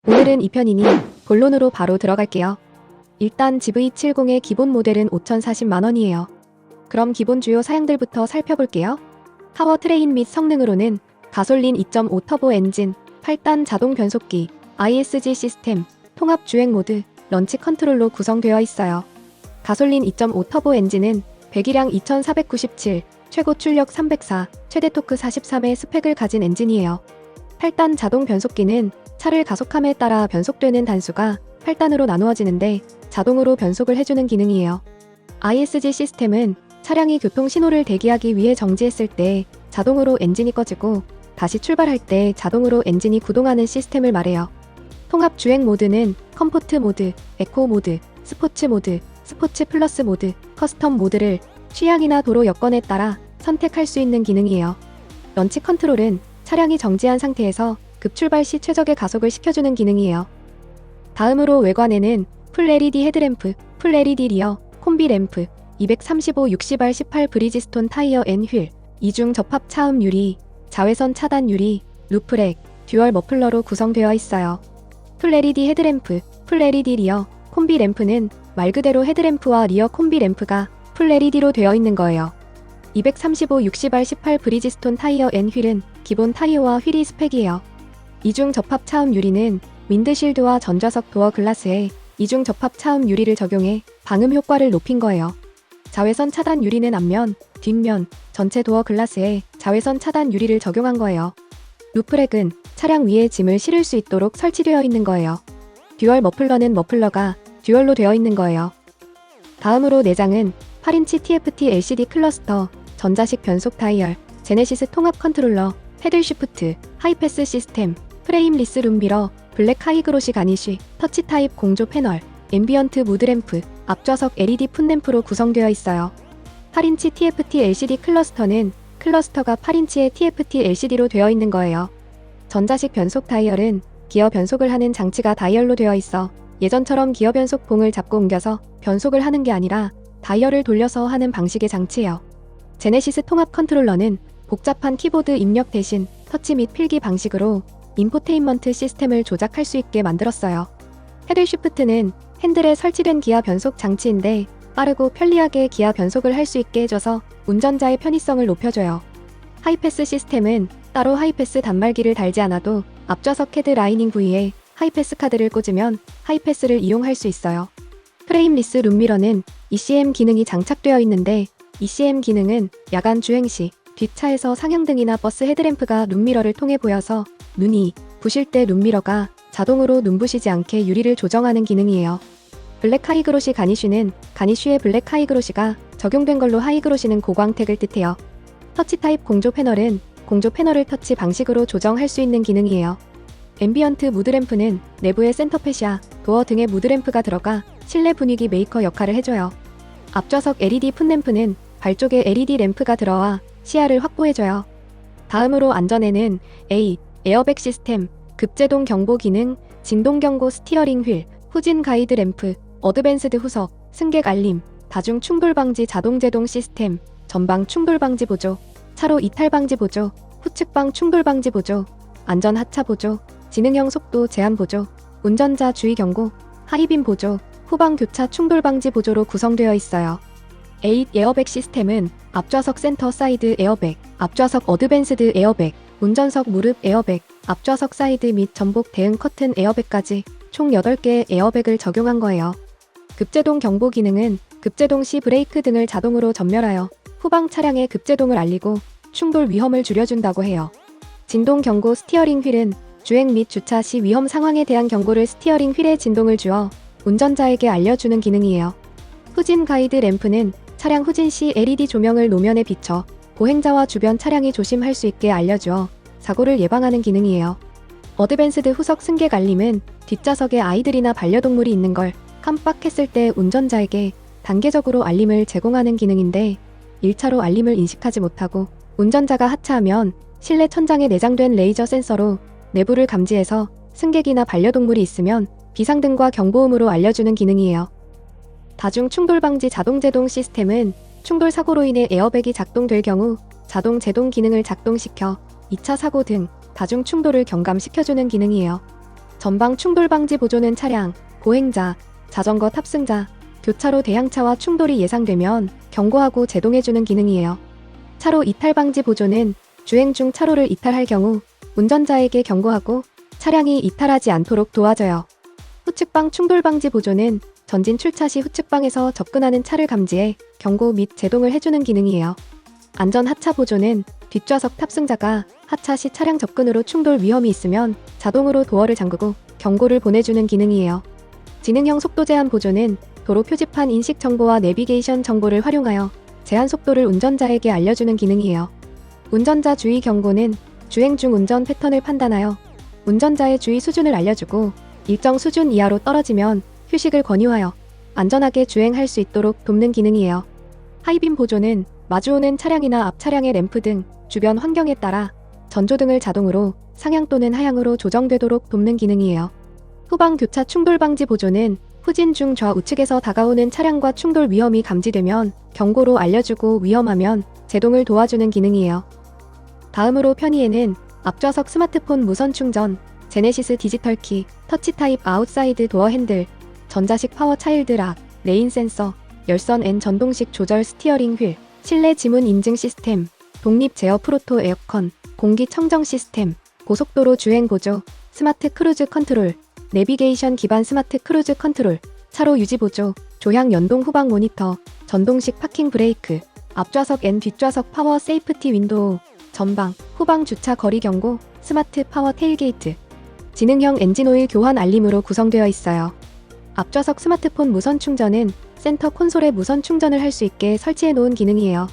오늘은 2편이니 본론으로 바로 들어갈게요. 일단 GV70의 기본 모델은 5,040만원이에요. 그럼 기본 주요 사양들부터 살펴볼게요. 파워트레인 및 성능으로는 가솔린 2.5 터보 엔진, 8단 자동 변속기, ISG 시스템, 통합 주행 모드, 런치 컨트롤로 구성되어 있어요. 가솔린 2.5 터보 엔진은 배기량 2497, 최고 출력 304, 최대 토크 43의 스펙을 가진 엔진이에요. 8단 자동 변속기는 차를 가속함에 따라 변속되는 단수가 8단으로 나누어지는데 자동으로 변속을 해주는 기능이에요. ISG 시스템은 차량이 교통 신호를 대기하기 위해 정지했을 때 자동으로 엔진이 꺼지고 다시 출발할 때 자동으로 엔진이 구동하는 시스템을 말해요. 통합 주행 모드는 컴포트 모드, 에코 모드, 스포츠 모드, 스포츠 플러스 모드, 커스텀 모드를 취향이나 도로 여건에 따라 선택할 수 있는 기능이에요. 런치 컨트롤은 차량이 정지한 상태에서 급출발 시 최적의 가속을 시켜주는 기능이에요. 다음으로 외관에는 풀 LED 헤드램프, 풀 LED 리어, 콤비 램프, 235/60R 18 브리지스톤 타이어 앤 휠, 이중 접합 차음 유리, 자외선 차단 유리, 루프렉, 듀얼 머플러로 구성되어 있어요. 풀 LED 헤드램프, 풀 LED 리어, 콤비 램프는 말 그대로 헤드램프와 리어 콤비 램프가 풀 LED로 되어 있는 거예요. 235/60R 18 브리지스톤 타이어 앤 휠은 기본 타이어와 휠이 스펙이에요. 이중 접합 차음 유리는 윈드실드와 전좌석 도어 글라스에 이중 접합 차음 유리를 적용해 방음 효과를 높인 거예요. 자외선 차단 유리는 앞면, 뒷면, 전체 도어 글라스에 자외선 차단 유리를 적용한 거예요. 루프렉은 차량 위에 짐을 실을 수 있도록 설치되어 있는 거예요. 듀얼 머플러는 머플러가 듀얼로 되어 있는 거예요. 다음으로 내장은 8인치 TFT LCD 클러스터, 전자식 변속 다이얼, 제네시스 통합 컨트롤러, 패들 쉬프트, 하이패스 시스템, 프레임리스 룸미러, 블랙 하이그로시 가니쉬, 터치 타입 공조 패널, 앰비언트 무드램프, 앞좌석 LED 풋램프로 구성되어 있어요. 8인치 TFT LCD 클러스터는 클러스터가 8인치의 TFT LCD로 되어 있는 거예요. 전자식 변속 다이얼은 기어 변속을 하는 장치가 다이얼로 되어 있어 예전처럼 기어 변속 봉을 잡고 옮겨서 변속을 하는 게 아니라 다이얼을 돌려서 하는 방식의 장치예요. 제네시스 통합 컨트롤러는 복잡한 키보드 입력 대신 터치 및 필기 방식으로 인포테인먼트 시스템을 조작할 수 있게 만들었어요. 패들 쉬프트는 핸들에 설치된 기아 변속 장치인데 빠르고 편리하게 기아 변속을 할 수 있게 해줘서 운전자의 편의성을 높여줘요. 하이패스 시스템은 따로 하이패스 단말기를 달지 않아도 앞좌석 헤드 라이닝 부위에 하이패스 카드를 꽂으면 하이패스를 이용할 수 있어요. 프레임리스 룸미러는 ECM 기능이 장착되어 있는데 ECM 기능은 야간 주행 시 뒷차에서 상향등이나 버스 헤드램프가 룸미러를 통해 보여서 눈이 부실 때 룸미러가 자동으로 눈부시지 않게 유리를 조정하는 기능이에요. 블랙 하이그로시 가니쉬는 가니쉬의 블랙 하이그로시가 적용된 걸로 하이그로시는 고광택을 뜻해요. 터치 타입 공조 패널은 공조 패널을 터치 방식으로 조정할 수 있는 기능이에요. 앰비언트 무드램프는 내부에 센터펫이야, 도어 등의 무드램프가 들어가 실내 분위기 메이커 역할을 해줘요. 앞좌석 LED 풋램프는 발 쪽에 LED 램프가 들어와 시야를 확보해줘요. 다음으로 안전에는 에어백 시스템, 급제동 경보 기능, 진동 경고 스티어링 휠, 후진 가이드 램프, 어드밴스드 후석, 승객 알림, 다중 충돌 방지 자동 제동 시스템, 전방 충돌 방지 보조, 차로 이탈 방지 보조, 후측방 충돌 방지 보조, 안전 하차 보조, 지능형 속도 제한 보조, 운전자 주의 경고, 하이빔 보조, 후방 교차 충돌 방지 보조로 구성되어 있어요. 에어백 시스템은 앞좌석 센터 사이드 에어백, 앞좌석 어드밴스드 에어백, 운전석 무릎 에어백, 앞좌석 사이드 및 전복 대응 커튼 에어백까지 총 8개의 에어백을 적용한 거예요. 급제동 경보 기능은 급제동 시 브레이크 등을 자동으로 전멸하여 후방 차량의 급제동을 알리고 충돌 위험을 줄여준다고 해요. 진동 경고 스티어링 휠은 주행 및 주차 시 위험 상황에 대한 경고를 스티어링 휠에 진동을 주어 운전자에게 알려주는 기능이에요. 후진 가이드 램프는 차량 후진 시 LED 조명을 노면에 비춰 보행자와 주변 차량이 조심할 수 있게 알려주어 사고를 예방하는 기능이에요. 어드밴스드 후석 승객 알림은 뒷좌석에 아이들이나 반려동물이 있는 걸 깜빡했을 때 운전자에게 단계적으로 알림을 제공하는 기능인데 1차로 알림을 인식하지 못하고 운전자가 하차하면 실내 천장에 내장된 레이저 센서로 내부를 감지해서 승객이나 반려동물이 있으면 비상등과 경보음으로 알려주는 기능이에요. 다중 충돌 방지 자동 제동 시스템은 충돌 사고로 인해 에어백이 작동될 경우 자동 제동 기능을 작동시켜 2차 사고 등 다중 충돌을 경감시켜주는 기능이에요. 전방 충돌 방지 보조는 차량, 보행자, 자전거 탑승자, 교차로 대형차와 충돌이 예상되면 경고하고 제동해주는 기능이에요. 차로 이탈 방지 보조는 주행 중 차로를 이탈할 경우 운전자에게 경고하고 차량이 이탈하지 않도록 도와줘요. 후측방 충돌 방지 보조는 전진 출차 시 후측방에서 접근하는 차를 감지해 경고 및 제동을 해주는 기능이에요. 안전 하차 보조는 뒷좌석 탑승자가 하차 시 차량 접근으로 충돌 위험이 있으면 자동으로 도어를 잠그고 경고를 보내주는 기능이에요. 지능형 속도 제한 보조는 도로 표지판 인식 정보와 내비게이션 정보를 활용하여 제한 속도를 운전자에게 알려주는 기능이에요. 운전자 주의 경고는 주행 중 운전 패턴을 판단하여 운전자의 주의 수준을 알려주고 일정 수준 이하로 떨어지면 휴식을 권유하여 안전하게 주행할 수 있도록 돕는 기능이에요. 하이빔 보조는 마주오는 차량이나 앞 차량의 램프 등 주변 환경에 따라 전조등을 자동으로 상향 또는 하향으로 조정되도록 돕는 기능이에요. 후방 교차 충돌 방지 보조는 후진 중 좌우측에서 다가오는 차량과 충돌 위험이 감지되면 경고로 알려주고 위험하면 제동을 도와주는 기능이에요. 다음으로 편의에는 앞좌석 스마트폰 무선 충전, 제네시스 디지털 키, 터치 타입 아웃사이드 도어 핸들, 전자식 파워 차일드 락, 레인 센서, 열선 N 전동식 조절 스티어링 휠, 실내 지문 인증 시스템, 독립 제어 프로토 에어컨, 공기 청정 시스템, 고속도로 주행 보조, 스마트 크루즈 컨트롤, 내비게이션 기반 스마트 크루즈 컨트롤, 차로 유지 보조, 조향 연동 후방 모니터, 전동식 파킹 브레이크, 앞좌석 N 뒷좌석 파워 세이프티 윈도우, 전방, 후방 주차 거리 경고, 스마트 파워 테일게이트, 지능형 엔진오일 교환 알림으로 구성되어 있어요. 앞좌석 스마트폰 무선 충전은 센터 콘솔에 무선 충전을 할 수 있게 설치해 놓은 기능이에요.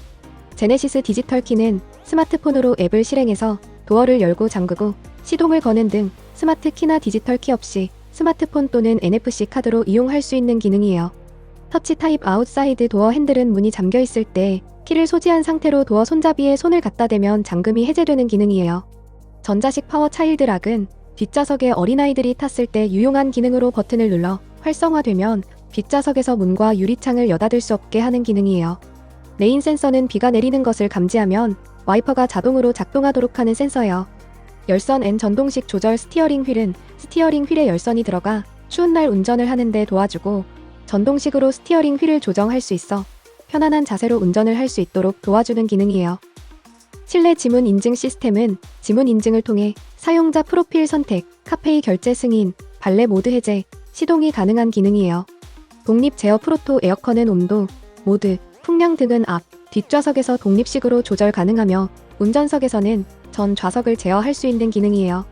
제네시스 디지털 키는 스마트폰으로 앱을 실행해서 도어를 열고 잠그고 시동을 거는 등 스마트 키나 디지털 키 없이 스마트폰 또는 NFC 카드로 이용할 수 있는 기능이에요. 터치 타입 아웃사이드 도어 핸들은 문이 잠겨 있을 때 키를 소지한 상태로 도어 손잡이에 손을 갖다 대면 잠금이 해제되는 기능이에요. 전자식 파워 차일드 락은 뒷좌석에 어린아이들이 탔을 때 유용한 기능으로 버튼을 눌러 활성화되면 뒷좌석에서 문과 유리창을 여닫을 수 없게 하는 기능이에요. 레인 센서는 비가 내리는 것을 감지하면 와이퍼가 자동으로 작동하도록 하는 센서예요. 열선 N 전동식 조절 스티어링 휠은 스티어링 휠에 열선이 들어가 추운 날 운전을 하는데 도와주고 전동식으로 스티어링 휠을 조정할 수 있어 편안한 자세로 운전을 할 수 있도록 도와주는 기능이에요. 실내 지문 인증 시스템은 지문 인증을 통해 사용자 프로필 선택, 카페이 결제 승인, 발레 모드 해제, 시동이 가능한 기능이에요. 독립 제어 프로토 에어컨은 온도, 모드, 풍량 등은 앞, 뒷좌석에서 독립식으로 조절 가능하며 운전석에서는 전 좌석을 제어할 수 있는 기능이에요.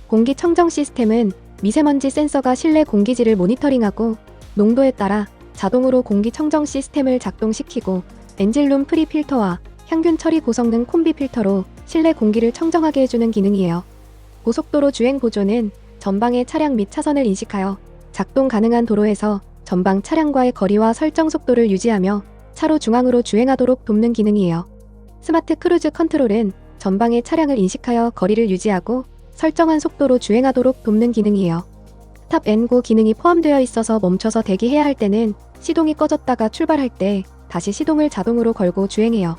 공기 청정 시스템은 미세먼지 센서가 실내 공기질을 모니터링하고 농도에 따라 자동으로 공기 청정 시스템을 작동시키고 엔진룸 프리 필터와 향균 처리 고성능 콤비 필터로 실내 공기를 청정하게 해주는 기능이에요. 고속도로 주행 보조는 전방의 차량 및 차선을 인식하여 작동 가능한 도로에서 전방 차량과의 거리와 설정 속도를 유지하며 차로 중앙으로 주행하도록 돕는 기능이에요. 스마트 크루즈 컨트롤은 전방의 차량을 인식하여 거리를 유지하고 설정한 속도로 주행하도록 돕는 기능이에요. 스탑 앤 고 기능이 포함되어 있어서 멈춰서 대기해야 할 때는 시동이 꺼졌다가 출발할 때 다시 시동을 자동으로 걸고 주행해요.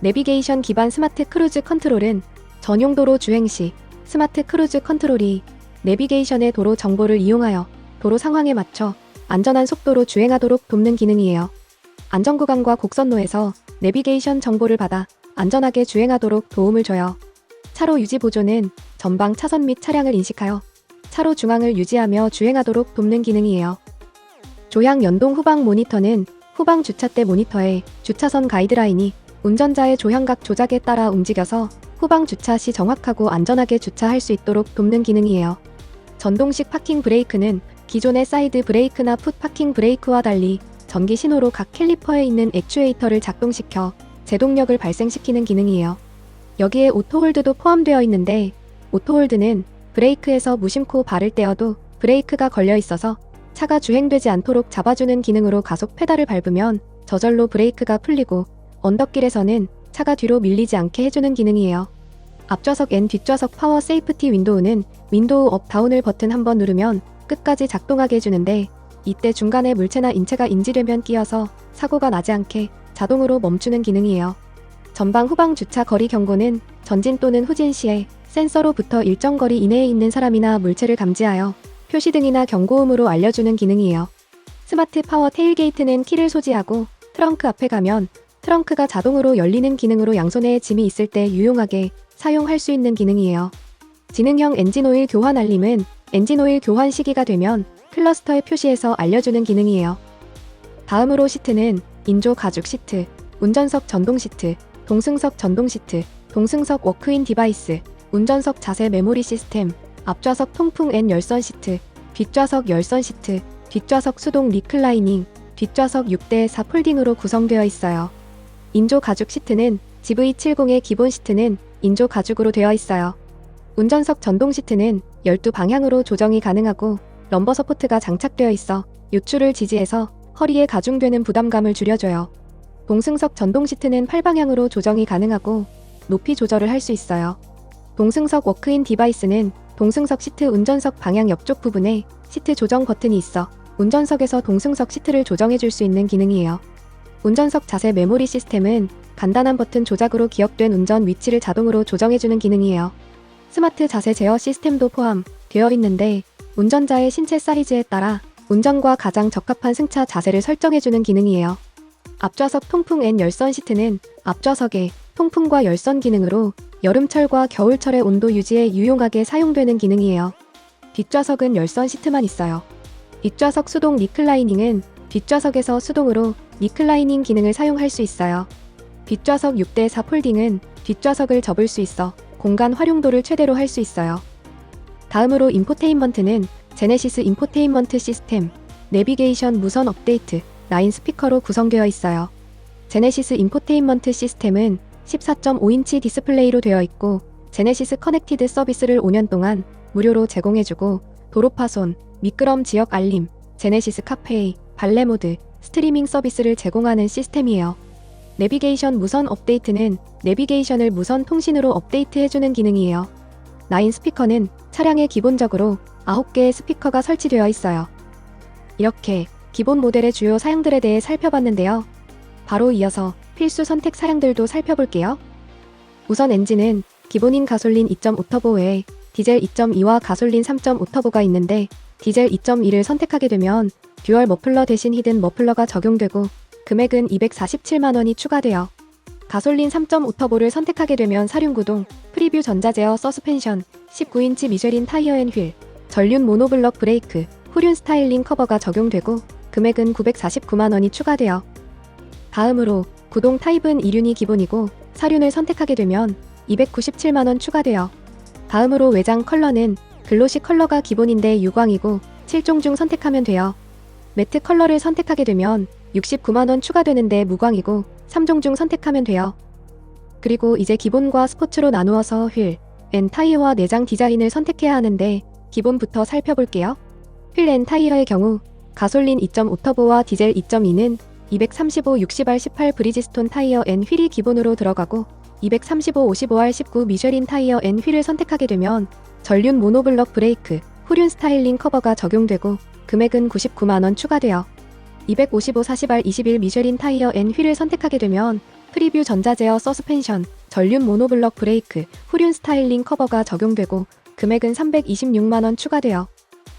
내비게이션 기반 스마트 크루즈 컨트롤은 전용 도로 주행 시 스마트 크루즈 컨트롤이 내비게이션의 도로 정보를 이용하여 도로 상황에 맞춰 안전한 속도로 주행하도록 돕는 기능이에요. 안전구간과 곡선로에서 내비게이션 정보를 받아 안전하게 주행하도록 도움을 줘요. 차로 유지 보조는 전방 차선 및 차량을 인식하여 차로 중앙을 유지하며 주행하도록 돕는 기능이에요. 조향 연동 후방 모니터는 후방 주차대 모니터에 주차선 가이드라인이 운전자의 조향각 조작에 따라 움직여서 후방 주차 시 정확하고 안전하게 주차할 수 있도록 돕는 기능이에요. 전동식 파킹 브레이크는 기존의 사이드 브레이크나 풋 파킹 브레이크와 달리 전기 신호로 각 캘리퍼에 있는 액추에이터를 작동시켜 제동력을 발생시키는 기능이에요. 여기에 오토홀드도 포함되어 있는데 오토홀드는 브레이크에서 무심코 발을 떼어도 브레이크가 걸려 있어서 차가 주행되지 않도록 잡아주는 기능으로 가속 페달을 밟으면 저절로 브레이크가 풀리고 언덕길에서는 차가 뒤로 밀리지 않게 해주는 기능이에요. 앞좌석 N 뒷좌석 파워 세이프티 윈도우는 윈도우 업 다운을 버튼 한번 누르면 끝까지 작동하게 해주는데 이때 중간에 물체나 인체가 인지되면 끼어서 사고가 나지 않게 자동으로 멈추는 기능이에요. 전방 후방 주차 거리 경고는 전진 또는 후진 시에 센서로부터 일정 거리 이내에 있는 사람이나 물체를 감지하여 표시등이나 경고음으로 알려주는 기능이에요. 스마트 파워 테일게이트는 키를 소지하고 트렁크 앞에 가면 트렁크가 자동으로 열리는 기능으로 양손에 짐이 있을 때 유용하게 사용할 수 있는 기능이에요. 지능형 엔진오일 교환 알림은 엔진오일 교환 시기가 되면 클러스터의 표시에서 알려주는 기능이에요. 다음으로 시트는 인조 가죽 시트, 운전석 전동 시트, 동승석 전동 시트, 동승석 워크인 디바이스, 운전석 자세 메모리 시스템, 앞좌석 통풍 앤 열선 시트, 뒷좌석 열선 시트, 뒷좌석 수동 리클라이닝, 뒷좌석 6대4 폴딩으로 구성되어 있어요. 인조 가죽 시트는 GV70의 기본 시트는 인조 가죽으로 되어 있어요. 운전석 전동 시트는 12방향으로 조정이 가능하고 럼버 서포트가 장착되어 있어 요출을 지지해서 허리에 가중되는 부담감을 줄여줘요. 동승석 전동 시트는 8방향으로 조정이 가능하고 높이 조절을 할 수 있어요. 동승석 워크인 디바이스는 동승석 시트 운전석 방향 옆쪽 부분에 시트 조정 버튼이 있어 운전석에서 동승석 시트를 조정해 줄 수 있는 기능이에요. 운전석 자세 메모리 시스템은 간단한 버튼 조작으로 기억된 운전 위치를 자동으로 조정해주는 기능이에요. 스마트 자세 제어 시스템도 포함되어 있는데 운전자의 신체 사이즈에 따라 운전과 가장 적합한 승차 자세를 설정해주는 기능이에요. 앞좌석 통풍 앤 열선 시트는 앞좌석의 통풍과 열선 기능으로 여름철과 겨울철의 온도 유지에 유용하게 사용되는 기능이에요. 뒷좌석은 열선 시트만 있어요. 뒷좌석 수동 리클라이닝은 뒷좌석에서 수동으로 리클라이닝 기능을 사용할 수 있어요. 뒷좌석 6대4 폴딩은 뒷좌석을 접을 수 있어 공간 활용도를 최대로 할 수 있어요. 다음으로 인포테인먼트는 제네시스 인포테인먼트 시스템, 내비게이션 무선 업데이트, 라인 스피커로 구성되어 있어요. 제네시스 인포테인먼트 시스템은 14.5인치 디스플레이로 되어 있고 제네시스 커넥티드 서비스를 5년 동안 무료로 제공해주고 도로파손, 미끄럼 지역 알림, 제네시스 카페이, 발레 모드, 스트리밍 서비스를 제공하는 시스템이에요. 내비게이션 무선 업데이트는 내비게이션을 무선 통신으로 업데이트해주는 기능이에요. 라인 스피커는 차량에 기본적으로 9개의 스피커가 설치되어 있어요. 이렇게 기본 모델의 주요 사양들에 대해 살펴봤는데요. 바로 이어서 필수 선택 사양들도 살펴볼게요. 우선 엔진은 기본인 가솔린 2.5 터보 외에 디젤 2.2와 가솔린 3.5 터보가 있는데 디젤 2.2를 선택하게 되면 듀얼 머플러 대신 히든 머플러가 적용되고 금액은 247만원이 추가되어 가솔린 3.5 터보를 선택하게 되면 사륜구동, 프리뷰 전자제어 서스펜션, 19인치 미쉐린 타이어 앤 휠, 전륜 모노블럭 브레이크, 후륜 스타일링 커버가 적용되고 금액은 949만원이 추가되어 다음으로 구동 타입은 2륜이 기본이고 사륜을 선택하게 되면 297만원 추가되어 다음으로 외장 컬러는 글로시 컬러가 기본인데 유광이고 7종 중 선택하면 돼요. 매트 컬러를 선택하게 되면 69만원 추가되는데 무광이고 3종 중 선택하면 돼요. 그리고 이제 기본과 스포츠로 나누어서 휠, 앤 타이어와 내장 디자인을 선택해야 하는데 기본부터 살펴볼게요. 휠 앤 타이어의 경우 가솔린 2.5 터보와 디젤 2.2는 235 60R 18 브리지스톤 타이어 앤 휠이 기본으로 들어가고 235 55R 19 미쉐린 타이어 앤 휠을 선택하게 되면 전륜 모노블럭 브레이크, 후륜 스타일링 커버가 적용되고 금액은 99만원 추가되어 255 40R 21 미쉐린 타이어 앤 휠을 선택하게 되면 프리뷰 전자제어 서스펜션, 전륜 모노블럭 브레이크, 후륜 스타일링 커버가 적용되고 금액은 326만원 추가되어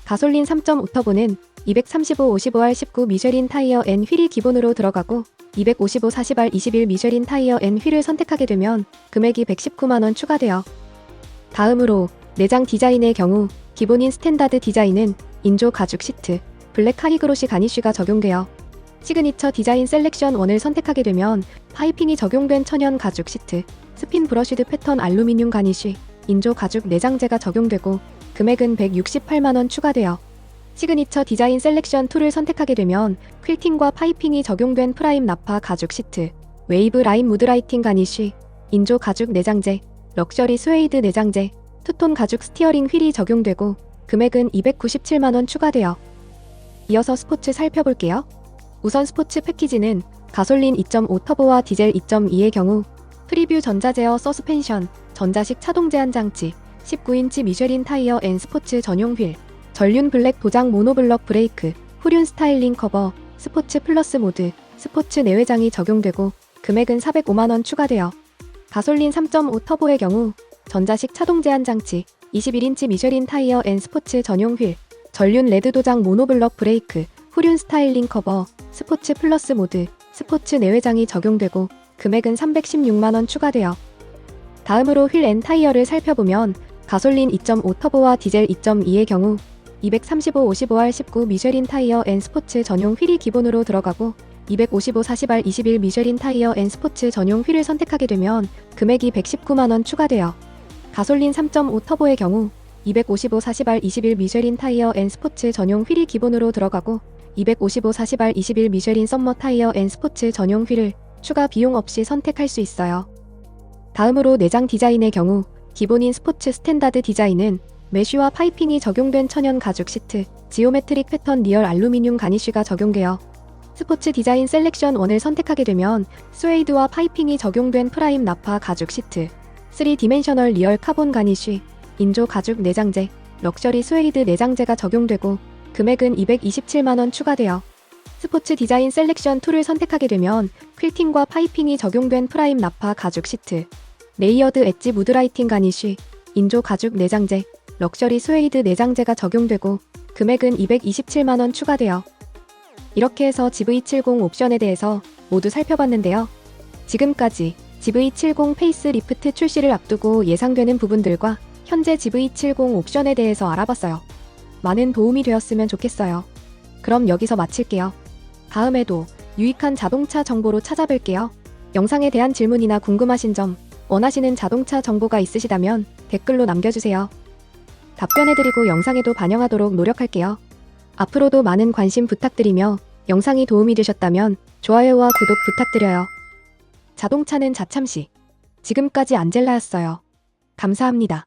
가솔린 3.5 터보는 235 55R 19 미쉐린 타이어 앤 휠이 기본으로 들어가고 255 40R 21 미쉐린 타이어 앤 휠을 선택하게 되면 금액이 119만원 추가되어 다음으로 내장 디자인의 경우 기본인 스탠다드 디자인은 인조 가죽 시트, 블랙 카리그로시 가니쉬가 적용되어 시그니처 디자인 셀렉션 1을 선택하게 되면 파이핑이 적용된 천연 가죽 시트, 스핀 브러쉬드 패턴 알루미늄 가니쉬, 인조 가죽 내장재가 적용되고 금액은 168만원 추가되어 시그니처 디자인 셀렉션 2를 선택하게 되면 퀼팅과 파이핑이 적용된 프라임 나파 가죽 시트, 웨이브 라인 무드라이팅 가니쉬, 인조 가죽 내장재, 럭셔리 스웨이드 내장재, 투톤 가죽 스티어링 휠이 적용되고 금액은 297만원 추가되어 이어서 스포츠 살펴볼게요. 우선 스포츠 패키지는 가솔린 2.5 터보와 디젤 2.2의 경우 프리뷰 전자제어 서스펜션, 전자식 차동 제한 장치, 19인치 미쉐린 타이어 앤 스포츠 전용 휠, 전륜 블랙 도장 모노블럭 브레이크, 후륜 스타일링 커버, 스포츠 플러스 모드, 스포츠 내외장이 적용되고 금액은 405만원 추가되어 가솔린 3.5 터보의 경우 전자식 차동 제한 장치, 21인치 미쉐린 타이어 앤 스포츠 전용 휠, 전륜 레드 도장 모노블럭 브레이크, 후륜 스타일링 커버, 스포츠 플러스 모드, 스포츠 내외장이 적용되고 금액은 316만원 추가되어 다음으로 휠 앤 타이어를 살펴보면 가솔린 2.5 터보와 디젤 2.2의 경우 235 55R 19 미쉐린 타이어 앤 스포츠 전용 휠이 기본으로 들어가고 255 40R 21 미쉐린 타이어 앤 스포츠 전용 휠을 선택하게 되면 금액이 119만원 추가되어 가솔린 3.5 터보의 경우 255 40R 21 미쉐린 타이어 앤 스포츠 전용 휠이 기본으로 들어가고 255 40R 21 미쉐린 썸머 타이어 앤 스포츠 전용 휠을 추가 비용 없이 선택할 수 있어요. 다음으로 내장 디자인의 경우 기본인 스포츠 스탠다드 디자인은 메쉬와 파이핑이 적용된 천연 가죽 시트, 지오메트릭 패턴 리얼 알루미늄 가니쉬가 적용되어 스포츠 디자인 셀렉션 1을 선택하게 되면 스웨이드와 파이핑이 적용된 프라임 나파 가죽 시트, 3디멘셔널 리얼 카본 가니쉬, 인조 가죽 내장재, 럭셔리 스웨이드 내장재가 적용되고 금액은 227만원 추가되어 스포츠 디자인 셀렉션 2를 선택하게 되면 퀼팅과 파이핑이 적용된 프라임 나파 가죽 시트, 레이어드 엣지 무드라이팅 가니쉬, 인조 가죽 내장재, 럭셔리 스웨이드 내장재가 적용되고 금액은 227만원 추가되어 이렇게 해서 GV70 옵션에 대해서 모두 살펴봤는데요. 지금까지 GV70 페이스 리프트 출시를 앞두고 예상되는 부분들과 현재 GV70 옵션에 대해서 알아봤어요. 많은 도움이 되었으면 좋겠어요. 그럼 여기서 마칠게요. 다음에도 유익한 자동차 정보로 찾아뵐게요. 영상에 대한 질문이나 궁금하신 점, 원하시는 자동차 정보가 있으시다면 댓글로 남겨주세요. 답변해드리고 영상에도 반영하도록 노력할게요. 앞으로도 많은 관심 부탁드리며 영상이 도움이 되셨다면 좋아요와 구독 부탁드려요. 자동차는 자참시. 지금까지 안젤라였어요. 감사합니다.